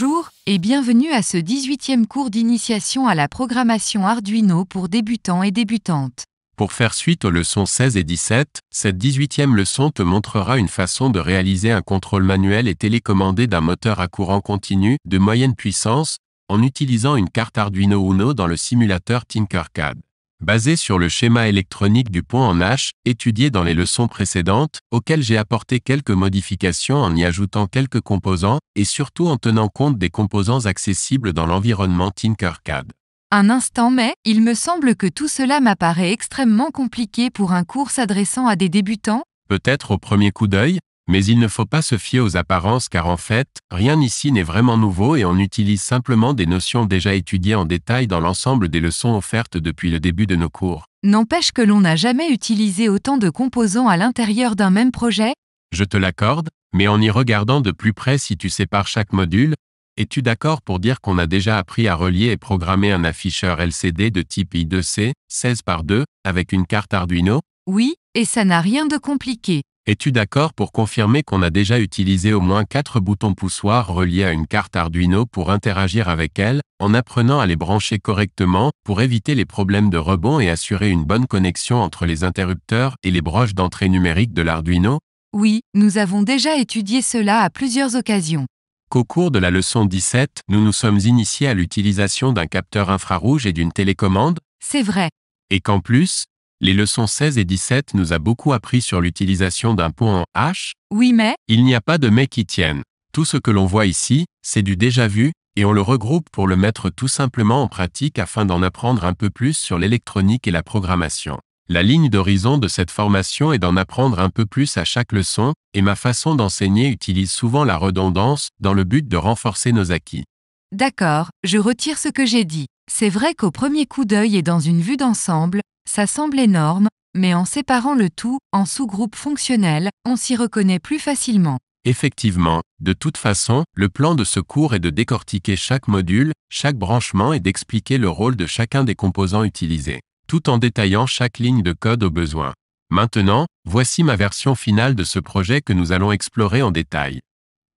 Bonjour, et bienvenue à ce 18e cours d'initiation à la programmation Arduino pour débutants et débutantes. Pour faire suite aux leçons 16 et 17, cette 18e leçon te montrera une façon de réaliser un contrôle manuel et télécommandé d'un moteur à courant continu de moyenne puissance en utilisant une carte Arduino Uno dans le simulateur Tinkercad. Basé sur le schéma électronique du pont en H, étudié dans les leçons précédentes, auquel j'ai apporté quelques modifications en y ajoutant quelques composants, et surtout en tenant compte des composants accessibles dans l'environnement Tinkercad. Un instant mais, il me semble que tout cela m'apparaît extrêmement compliqué pour un cours s'adressant à des débutants. Peut-être au premier coup d'œil, mais il ne faut pas se fier aux apparences car en fait, rien ici n'est vraiment nouveau et on utilise simplement des notions déjà étudiées en détail dans l'ensemble des leçons offertes depuis le début de nos cours. N'empêche que l'on n'a jamais utilisé autant de composants à l'intérieur d'un même projet. Je te l'accorde, mais en y regardant de plus près si tu sépares chaque module, es-tu d'accord pour dire qu'on a déjà appris à relier et programmer un afficheur LCD de type I2C, 16x2, avec une carte Arduino? Oui, et ça n'a rien de compliqué. Es-tu d'accord pour confirmer qu'on a déjà utilisé au moins 4 boutons poussoirs reliés à une carte Arduino pour interagir avec elle, en apprenant à les brancher correctement pour éviter les problèmes de rebond et assurer une bonne connexion entre les interrupteurs et les broches d'entrée numérique de l'Arduino? Oui, nous avons déjà étudié cela à plusieurs occasions. Qu'au cours de la leçon 17, nous nous sommes initiés à l'utilisation d'un capteur infrarouge et d'une télécommande? C'est vrai. Et qu'en plus, les leçons 16 et 17 nous a beaucoup appris sur l'utilisation d'un pont en H? Oui mais, Il n'y a pas de mais qui tienne. Tout ce que l'on voit ici, c'est du déjà vu, et on le regroupe pour le mettre tout simplement en pratique afin d'en apprendre un peu plus sur l'électronique et la programmation. La ligne d'horizon de cette formation est d'en apprendre un peu plus à chaque leçon, et ma façon d'enseigner utilise souvent la redondance, dans le but de renforcer nos acquis. d'accord, je retire ce que j'ai dit. C'est vrai qu'au premier coup d'œil et dans une vue d'ensemble, ça semble énorme, mais en séparant le tout, en sous-groupes fonctionnels, on s'y reconnaît plus facilement. Effectivement, de toute façon, le plan de ce cours est de décortiquer chaque module, chaque branchement et d'expliquer le rôle de chacun des composants utilisés, tout en détaillant chaque ligne de code au besoin. Maintenant, voici ma version finale de ce projet que nous allons explorer en détail.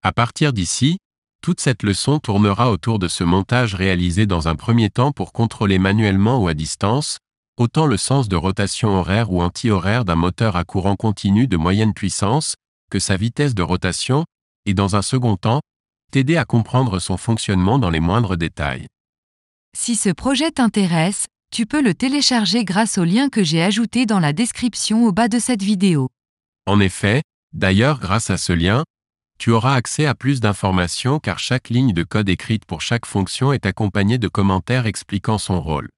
À partir d'ici, toute cette leçon tournera autour de ce montage réalisé dans un premier temps pour contrôler manuellement ou à distance, autant le sens de rotation horaire ou anti-horaire d'un moteur à courant continu de moyenne puissance, que sa vitesse de rotation, et dans un second temps, t'aider à comprendre son fonctionnement dans les moindres détails. Si ce projet t'intéresse, tu peux le télécharger grâce au lien que j'ai ajouté dans la description au bas de cette vidéo. En effet, d'ailleurs grâce à ce lien, tu auras accès à plus d'informations car chaque ligne de code écrite pour chaque fonction est accompagnée de commentaires expliquant son rôle.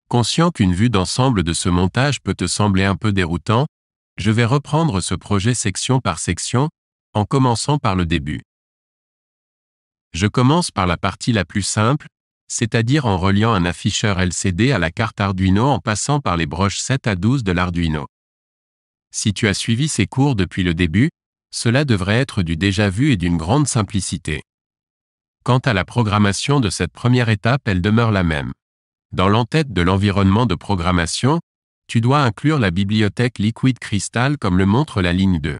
Conscient qu'une vue d'ensemble de ce montage peut te sembler un peu déroutant, je vais reprendre ce projet section par section, en commençant par le début. Je commence par la partie la plus simple, c'est-à-dire en reliant un afficheur LCD à la carte Arduino en passant par les broches 7 à 12 de l'Arduino. Si tu as suivi ces cours depuis le début, cela devrait être du déjà vu et d'une grande simplicité. Quant à la programmation de cette première étape, elle demeure la même. Dans l'entête de l'environnement de programmation, tu dois inclure la bibliothèque Liquid Crystal comme le montre la ligne 2.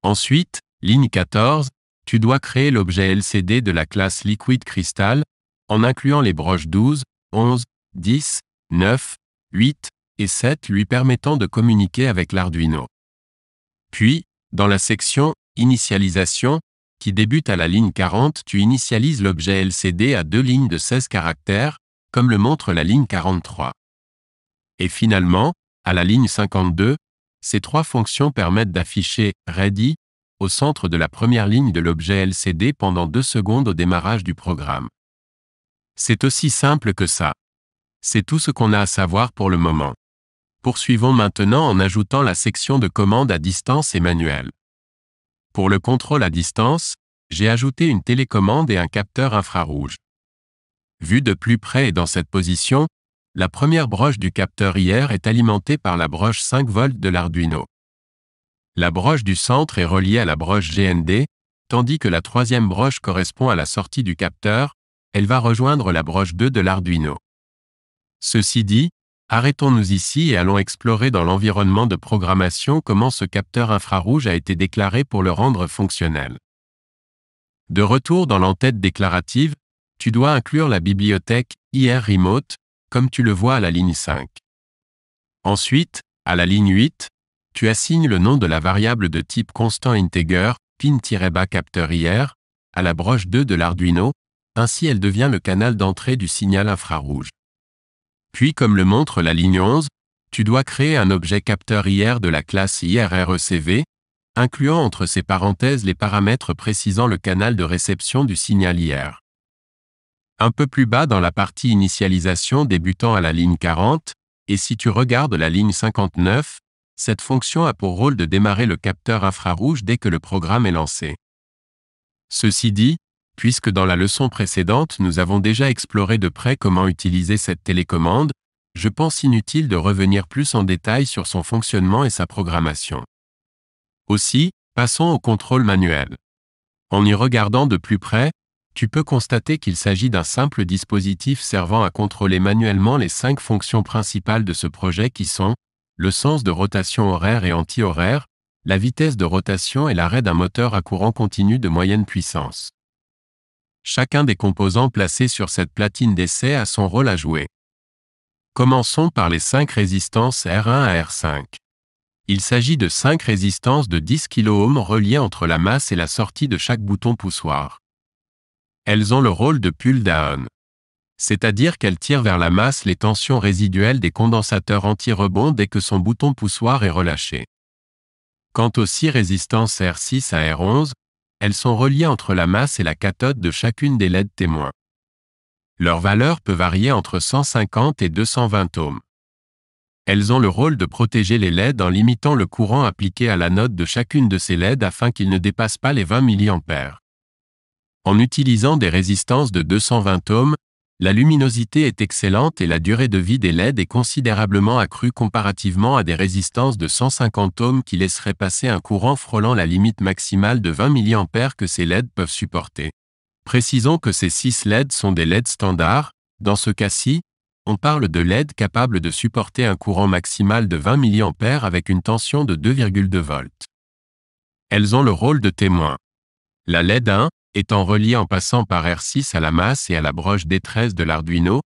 Ensuite, ligne 14, tu dois créer l'objet LCD de la classe Liquid Crystal, en incluant les broches 12, 11, 10, 9, 8 et 7 lui permettant de communiquer avec l'Arduino. Puis, dans la section « Initialisation », qui débute à la ligne 40, tu initialises l'objet LCD à deux lignes de 16 caractères, comme le montre la ligne 43. Et finalement, à la ligne 52, ces trois fonctions permettent d'afficher « Ready » au centre de la première ligne de l'objet LCD pendant 2 secondes au démarrage du programme. C'est aussi simple que ça. C'est tout ce qu'on a à savoir pour le moment. Poursuivons maintenant en ajoutant la section de commande à distance et manuelle. Pour le contrôle à distance, j'ai ajouté une télécommande et un capteur infrarouge. Vu de plus près et dans cette position, la première broche du capteur IR est alimentée par la broche 5 volts de l'Arduino. La broche du centre est reliée à la broche GND, tandis que la troisième broche correspond à la sortie du capteur, elle va rejoindre la broche 2 de l'Arduino. Ceci dit, Arrêtons-nous ici et allons explorer dans l'environnement de programmation comment ce capteur infrarouge a été déclaré pour le rendre fonctionnel. De retour dans l'entête déclarative, tu dois inclure la bibliothèque IR-Remote, comme tu le vois à la ligne 5. Ensuite, à la ligne 8, tu assignes le nom de la variable de type constant integer, pin-bas capteur IR, à la broche 2 de l'Arduino, ainsi elle devient le canal d'entrée du signal infrarouge. Puis comme le montre la ligne 11, tu dois créer un objet capteur IR de la classe IRRECV, incluant entre ces parenthèses les paramètres précisant le canal de réception du signal IR. Un peu plus bas dans la partie initialisation débutant à la ligne 40, et si tu regardes la ligne 59, cette fonction a pour rôle de démarrer le capteur infrarouge dès que le programme est lancé. Ceci dit, puisque dans la leçon précédente nous avons déjà exploré de près comment utiliser cette télécommande, je pense inutile de revenir plus en détail sur son fonctionnement et sa programmation. Aussi, passons au contrôle manuel. En y regardant de plus près, tu peux constater qu'il s'agit d'un simple dispositif servant à contrôler manuellement les 5 fonctions principales de ce projet qui sont le sens de rotation horaire et anti-horaire, la vitesse de rotation et l'arrêt d'un moteur à courant continu de moyenne puissance. Chacun des composants placés sur cette platine d'essai a son rôle à jouer. Commençons par les 5 résistances R1 à R5. Il s'agit de 5 résistances de 10 kΩ reliées entre la masse et la sortie de chaque bouton poussoir. Elles ont le rôle de pull-down, c'est-à-dire qu'elles tirent vers la masse les tensions résiduelles des condensateurs anti-rebond dès que son bouton poussoir est relâché. Quant aux 6 résistances R6 à R11, elles sont reliées entre la masse et la cathode de chacune des LED témoins. Leur valeur peut varier entre 150 et 220 ohms. Elles ont le rôle de protéger les LED en limitant le courant appliqué à l'anode de chacune de ces LED afin qu'il ne dépasse pas les 20 mA. En utilisant des résistances de 220 ohms, la luminosité est excellente et la durée de vie des LED est considérablement accrue comparativement à des résistances de 150 ohms qui laisseraient passer un courant frôlant la limite maximale de 20 mA que ces LED peuvent supporter. Précisons que ces 6 LED sont des LED standards. Dans ce cas-ci, on parle de LED capables de supporter un courant maximal de 20 mA avec une tension de 2,2 volts. Elles ont le rôle de témoin. La LED 1, étant reliée en passant par R6 à la masse et à la broche D13 de l'Arduino,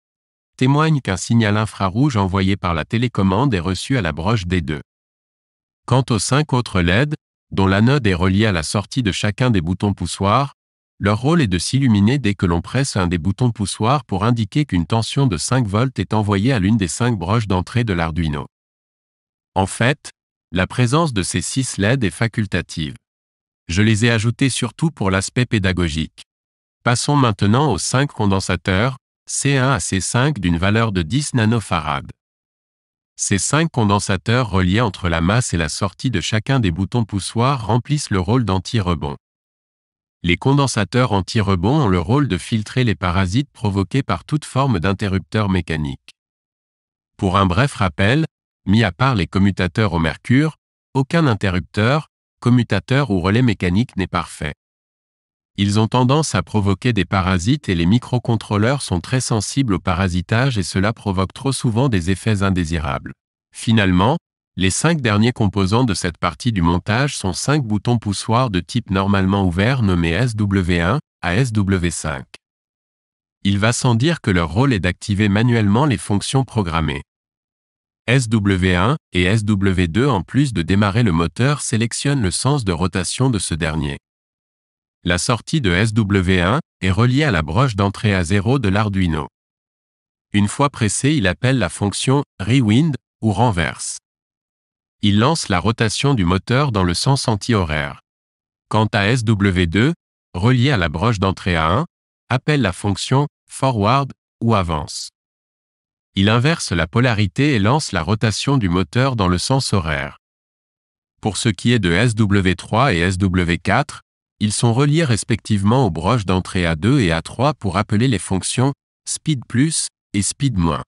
témoigne qu'un signal infrarouge envoyé par la télécommande est reçu à la broche D2. Quant aux 5 autres LED, dont l'anode est reliée à la sortie de chacun des boutons poussoirs, leur rôle est de s'illuminer dès que l'on presse un des boutons poussoirs pour indiquer qu'une tension de 5 volts est envoyée à l'une des 5 broches d'entrée de l'Arduino. En fait, la présence de ces 6 LED est facultative. Je les ai ajoutés surtout pour l'aspect pédagogique. Passons maintenant aux 5 condensateurs, C1 à C5 d'une valeur de 10 nanofarad. Ces 5 condensateurs reliés entre la masse et la sortie de chacun des boutons poussoirs remplissent le rôle d'anti-rebond. Les condensateurs anti-rebond ont le rôle de filtrer les parasites provoqués par toute forme d'interrupteur mécanique. Pour un bref rappel, mis à part les commutateurs au mercure, aucun interrupteur, commutateur ou relais mécanique n'est parfait. Ils ont tendance à provoquer des parasites et les microcontrôleurs sont très sensibles au parasitage et cela provoque trop souvent des effets indésirables. Finalement, les 5 derniers composants de cette partie du montage sont 5 boutons poussoirs de type normalement ouvert nommés SW1 à SW5. Il va sans dire que leur rôle est d'activer manuellement les fonctions programmées. SW1 et SW2 en plus de démarrer le moteur sélectionnent le sens de rotation de ce dernier. La sortie de SW1 est reliée à la broche d'entrée à 0 de l'Arduino. Une fois pressé, il appelle la fonction rewind ou renverse. Il lance la rotation du moteur dans le sens anti-horaire. Quant à SW2, relié à la broche d'entrée à 1, appelle la fonction forward ou avance. Il inverse la polarité et lance la rotation du moteur dans le sens horaire. Pour ce qui est de SW3 et SW4, ils sont reliés respectivement aux broches d'entrée A2 et A3 pour appeler les fonctions speed plus et speed moins.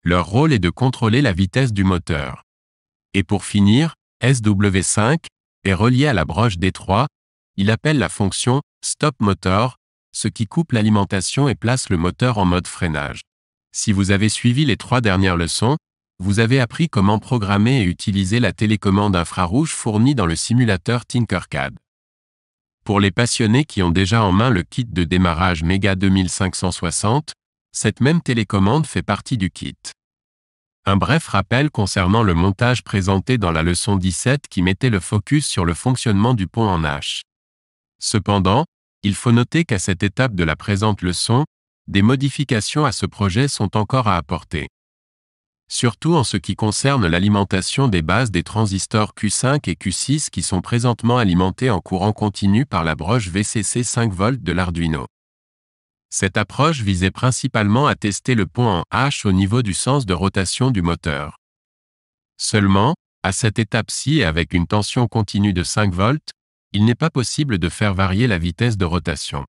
Leur rôle est de contrôler la vitesse du moteur. Et pour finir, SW5 est relié à la broche D3, il appelle la fonction stop motor, ce qui coupe l'alimentation et place le moteur en mode freinage. Si vous avez suivi les 3 dernières leçons, vous avez appris comment programmer et utiliser la télécommande infrarouge fournie dans le simulateur Tinkercad. Pour les passionnés qui ont déjà en main le kit de démarrage Mega 2560, cette même télécommande fait partie du kit. Un bref rappel concernant le montage présenté dans la leçon 17 qui mettait le focus sur le fonctionnement du pont en H. Cependant, il faut noter qu'à cette étape de la présente leçon, des modifications à ce projet sont encore à apporter. Surtout en ce qui concerne l'alimentation des bases des transistors Q5 et Q6 qui sont présentement alimentés en courant continu par la broche VCC 5V de l'Arduino. Cette approche visait principalement à tester le pont en H au niveau du sens de rotation du moteur. Seulement, à cette étape-ci et avec une tension continue de 5V, il n'est pas possible de faire varier la vitesse de rotation.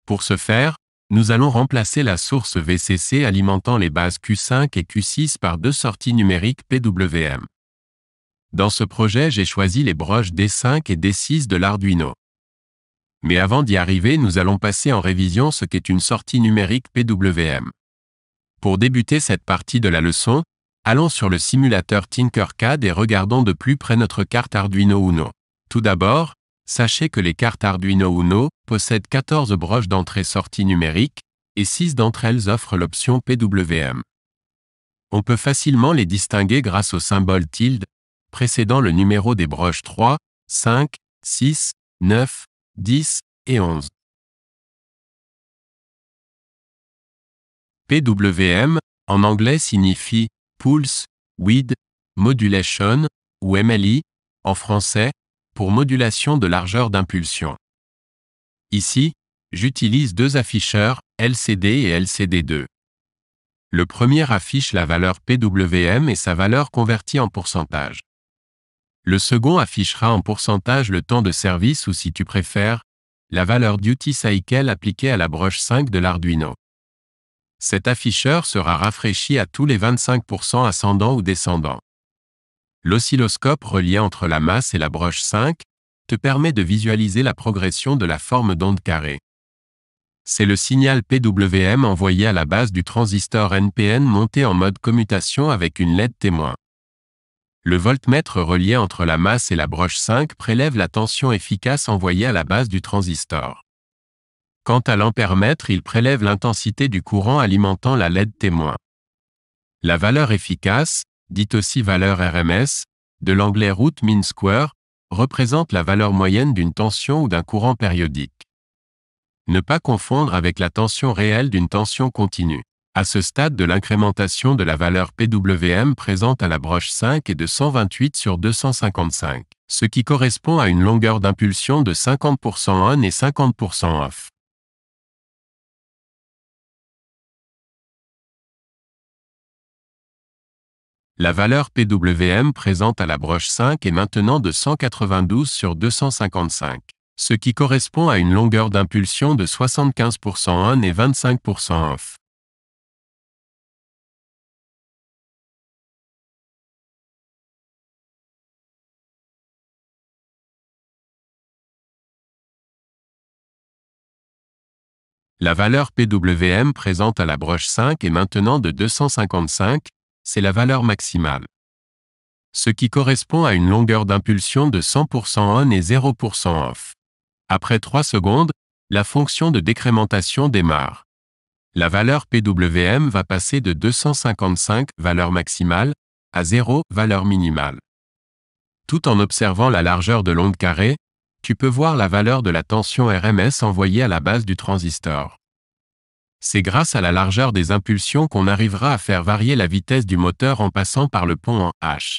Pour ce faire, nous allons remplacer la source VCC alimentant les bases Q5 et Q6 par 2 sorties numériques PWM. Dans ce projet, j'ai choisi les broches D5 et D6 de l'Arduino. Mais avant d'y arriver, nous allons passer en révision ce qu'est une sortie numérique PWM. Pour débuter cette partie de la leçon, allons sur le simulateur Tinkercad et regardons de plus près notre carte Arduino Uno. Tout d'abord, sachez que les cartes Arduino Uno possèdent 14 broches d'entrée-sortie numérique, et 6 d'entre elles offrent l'option PWM. On peut facilement les distinguer grâce au symbole tilde, précédant le numéro des broches 3, 5, 6, 9, 10 et 11. PWM, en anglais signifie Pulse, Width, Modulation, ou MLI, en français, pour modulation de largeur d'impulsion. Ici, j'utilise 2 afficheurs, LCD et LCD2. Le premier affiche la valeur PWM et sa valeur convertie en pourcentage. Le second affichera en pourcentage le temps de service ou si tu préfères, la valeur duty cycle appliquée à la broche 5 de l'Arduino. Cet afficheur sera rafraîchi à tous les 25% ascendant ou descendant. L'oscilloscope relié entre la masse et la broche 5 te permet de visualiser la progression de la forme d'onde carrée. C'est le signal PWM envoyé à la base du transistor NPN monté en mode commutation avec une LED témoin. Le voltmètre relié entre la masse et la broche 5 prélève la tension efficace envoyée à la base du transistor. Quant à l'ampèremètre, il prélève l'intensité du courant alimentant la LED témoin. La valeur efficace, dite aussi valeur RMS, de l'anglais root mean square, représente la valeur moyenne d'une tension ou d'un courant périodique. Ne pas confondre avec la tension réelle d'une tension continue. À ce stade de l'incrémentation de la valeur PWM présente à la broche 5 est de 128/255, ce qui correspond à une longueur d'impulsion de 50% on et 50% off. La valeur PWM présente à la broche 5 est maintenant de 192/255, ce qui correspond à une longueur d'impulsion de 75% on et 25% off. La valeur PWM présente à la broche 5 est maintenant de 255, c'est la valeur maximale. Ce qui correspond à une longueur d'impulsion de 100% on et 0% off. Après 3 secondes, la fonction de décrémentation démarre. La valeur PWM va passer de 255, valeur maximale, à 0, valeur minimale. Tout en observant la largeur de l'onde carrée, tu peux voir la valeur de la tension RMS envoyée à la base du transistor. C'est grâce à la largeur des impulsions qu'on arrivera à faire varier la vitesse du moteur en passant par le pont en H.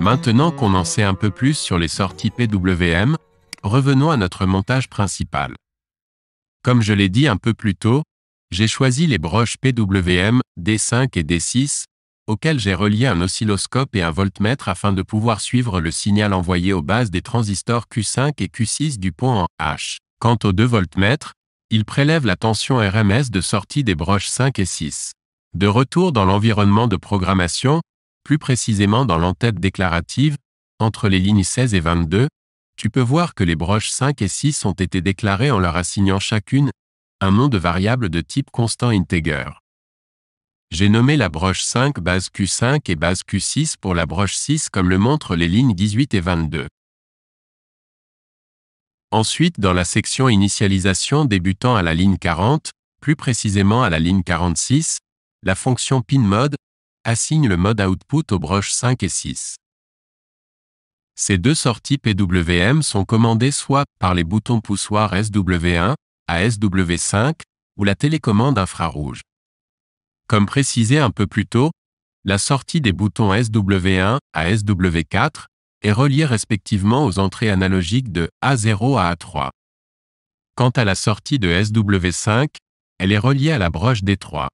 Maintenant qu'on en sait un peu plus sur les sorties PWM, revenons à notre montage principal. Comme je l'ai dit un peu plus tôt, j'ai choisi les broches PWM D5 et D6, auxquelles j'ai relié un oscilloscope et un voltmètre afin de pouvoir suivre le signal envoyé aux bases des transistors Q5 et Q6 du pont en H. Quant aux deux voltmètres, ils prélèvent la tension RMS de sortie des broches 5 et 6. De retour dans l'environnement de programmation, plus précisément dans l'entête déclarative, entre les lignes 16 et 22, tu peux voir que les broches 5 et 6 ont été déclarées en leur assignant chacune un nom de variable de type constant integer. J'ai nommé la broche 5 base Q5 et base Q6 pour la broche 6 comme le montrent les lignes 18 et 22. Ensuite, dans la section initialisation débutant à la ligne 40, plus précisément à la ligne 46, la fonction pinMode assigne le mode output aux broches 5 et 6. Ces deux sorties PWM sont commandées soit par les boutons poussoirs SW1 à SW5 ou la télécommande infrarouge. Comme précisé un peu plus tôt, la sortie des boutons SW1 à SW4 est reliée respectivement aux entrées analogiques de A0 à A3. Quant à la sortie de SW5, elle est reliée à la broche D3.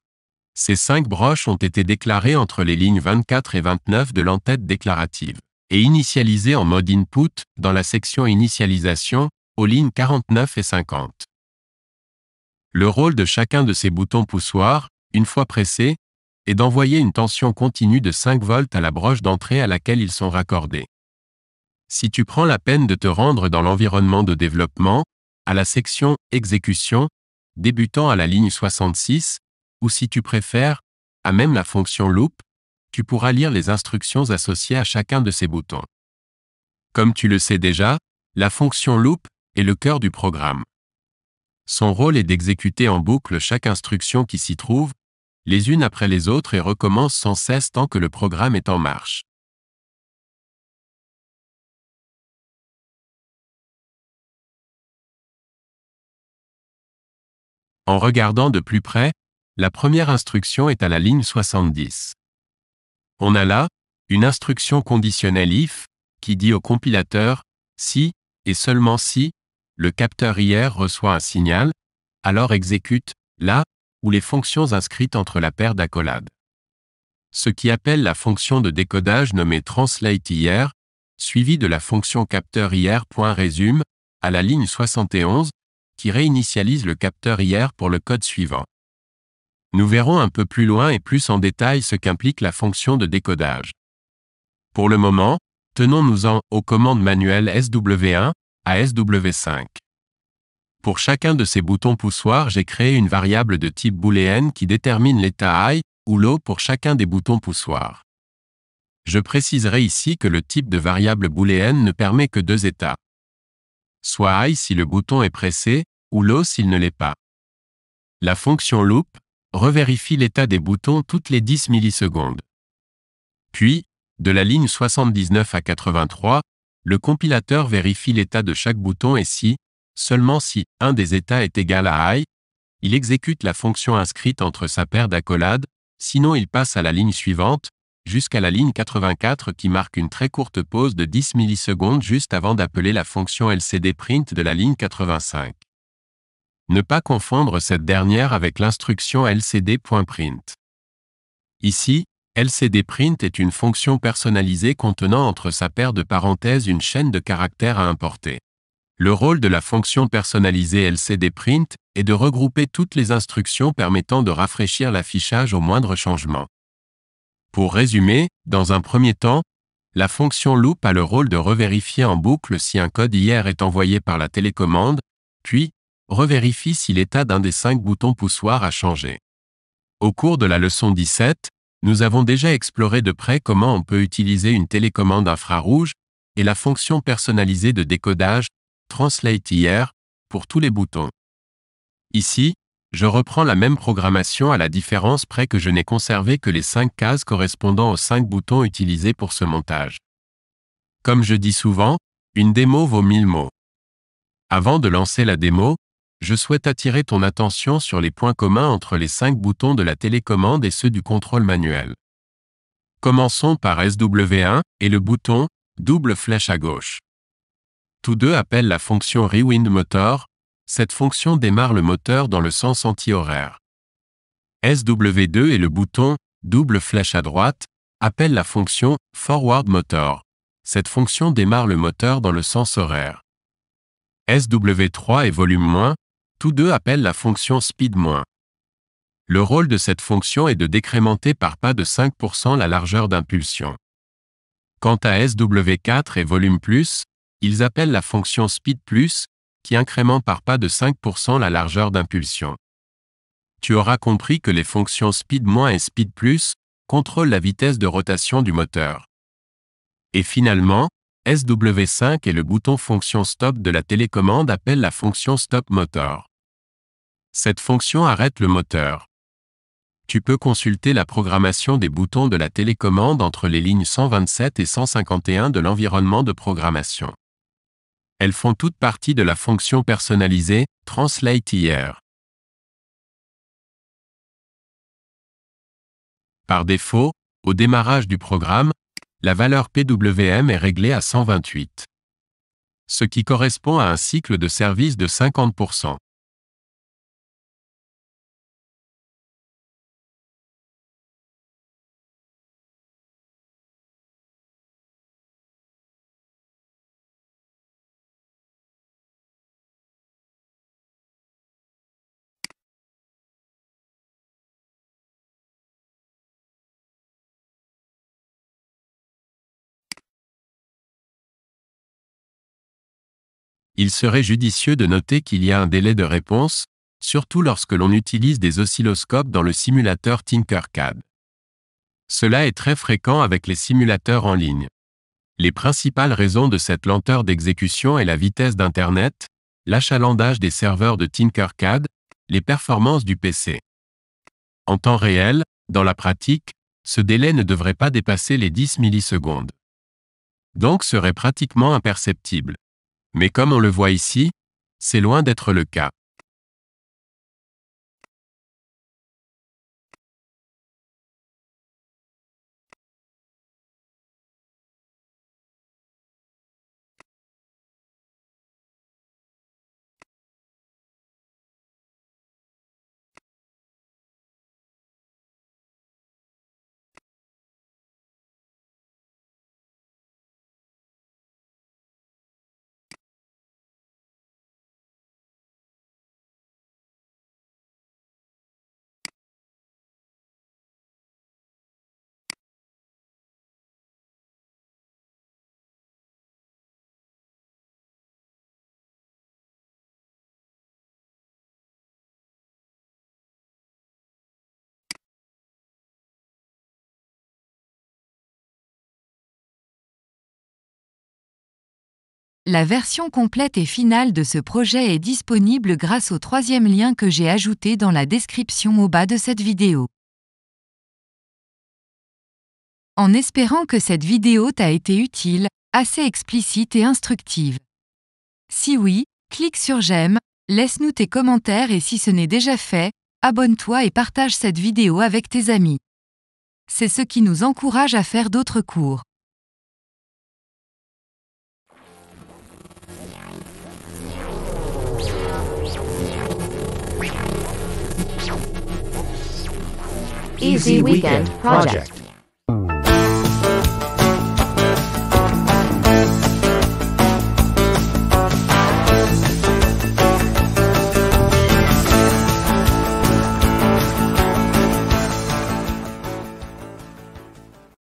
Ces 5 broches ont été déclarées entre les lignes 24 et 29 de l'entête déclarative et initialisées en mode input dans la section initialisation aux lignes 49 et 50. Le rôle de chacun de ces boutons poussoirs, une fois pressés, est d'envoyer une tension continue de 5 volts à la broche d'entrée à laquelle ils sont raccordés. Si tu prends la peine de te rendre dans l'environnement de développement, à la section exécution, débutant à la ligne 66, ou si tu préfères, à même la fonction loop, tu pourras lire les instructions associées à chacun de ces boutons. Comme tu le sais déjà, la fonction loop est le cœur du programme. Son rôle est d'exécuter en boucle chaque instruction qui s'y trouve, les unes après les autres et recommence sans cesse tant que le programme est en marche. En regardant de plus près, la première instruction est à la ligne 70. On a là une instruction conditionnelle if, qui dit au compilateur, si, et seulement si, le capteur IR reçoit un signal, alors exécute, là, où les fonctions inscrites entre la paire d'accolades. Ce qui appelle la fonction de décodage nommée translateIR, suivie de la fonction capteur IR.resume, à la ligne 71, qui réinitialise le capteur IR pour le code suivant. Nous verrons un peu plus loin et plus en détail ce qu'implique la fonction de décodage. Pour le moment, tenons-nous-en aux commandes manuelles SW1 à SW5. Pour chacun de ces boutons poussoirs, j'ai créé une variable de type booléenne qui détermine l'état high ou low pour chacun des boutons poussoirs. Je préciserai ici que le type de variable booléenne ne permet que deux états. Soit high si le bouton est pressé, ou low s'il ne l'est pas. La fonction loop revérifie l'état des boutons toutes les 10 millisecondes. Puis, de la ligne 79 à 83, le compilateur vérifie l'état de chaque bouton et si, seulement si, un des états est égal à high, il exécute la fonction inscrite entre sa paire d'accolades, sinon il passe à la ligne suivante, jusqu'à la ligne 84 qui marque une très courte pause de 10 millisecondes juste avant d'appeler la fonction lcdprint de la ligne 85. Ne pas confondre cette dernière avec l'instruction lcd.print. Ici, lcdprint est une fonction personnalisée contenant entre sa paire de parenthèses une chaîne de caractères à importer. Le rôle de la fonction personnalisée lcdprint est de regrouper toutes les instructions permettant de rafraîchir l'affichage au moindre changement. Pour résumer, dans un premier temps, la fonction loop a le rôle de revérifier en boucle si un code IR est envoyé par la télécommande, puis revérifie si l'état d'un des 5 boutons poussoirs a changé. Au cours de la leçon 17, nous avons déjà exploré de près comment on peut utiliser une télécommande infrarouge et la fonction personnalisée de décodage translateIR pour tous les boutons. Ici, je reprends la même programmation à la différence près que je n'ai conservé que les 5 cases correspondant aux 5 boutons utilisés pour ce montage. Comme je dis souvent, une démo vaut 1000 mots. Avant de lancer la démo, je souhaite attirer ton attention sur les points communs entre les 5 boutons de la télécommande et ceux du contrôle manuel. Commençons par SW1 et le bouton double flèche à gauche. Tous deux appellent la fonction Rewind Motor. Cette fonction démarre le moteur dans le sens anti-horaire. SW2 et le bouton double flèche à droite appellent la fonction Forward Motor. Cette fonction démarre le moteur dans le sens horaire. SW3 et volume-, tous deux appellent la fonction Speed-. Le rôle de cette fonction est de décrémenter par pas de 5% la largeur d'impulsion. Quant à SW4 et volume+, ils appellent la fonction Speed+, qui incrémente par pas de 5% la largeur d'impulsion. Tu auras compris que les fonctions Speed- et Speed+ contrôlent la vitesse de rotation du moteur. Et finalement, SW5 et le bouton fonction Stop de la télécommande appellent la fonction Stop Motor. Cette fonction arrête le moteur. Tu peux consulter la programmation des boutons de la télécommande entre les lignes 127 et 151 de l'environnement de programmation. Elles font toutes partie de la fonction personnalisée Translate Here. Par défaut, au démarrage du programme, la valeur PWM est réglée à 128. Ce qui correspond à un cycle de service de 50%. Il serait judicieux de noter qu'il y a un délai de réponse, surtout lorsque l'on utilise des oscilloscopes dans le simulateur Tinkercad. Cela est très fréquent avec les simulateurs en ligne. Les principales raisons de cette lenteur d'exécution est la vitesse d'Internet, l'achalandage des serveurs de Tinkercad, les performances du PC. En temps réel, dans la pratique, ce délai ne devrait pas dépasser les 10 millisecondes. Donc serait pratiquement imperceptible. Mais comme on le voit ici, c'est loin d'être le cas. La version complète et finale de ce projet est disponible grâce au troisième lien que j'ai ajouté dans la description au bas de cette vidéo. En espérant que cette vidéo t'a été utile, assez explicite et instructive. Si oui, clique sur j'aime, laisse-nous tes commentaires et si ce n'est déjà fait, abonne-toi et partage cette vidéo avec tes amis. C'est ce qui nous encourage à faire d'autres cours. Easy Weekend Project.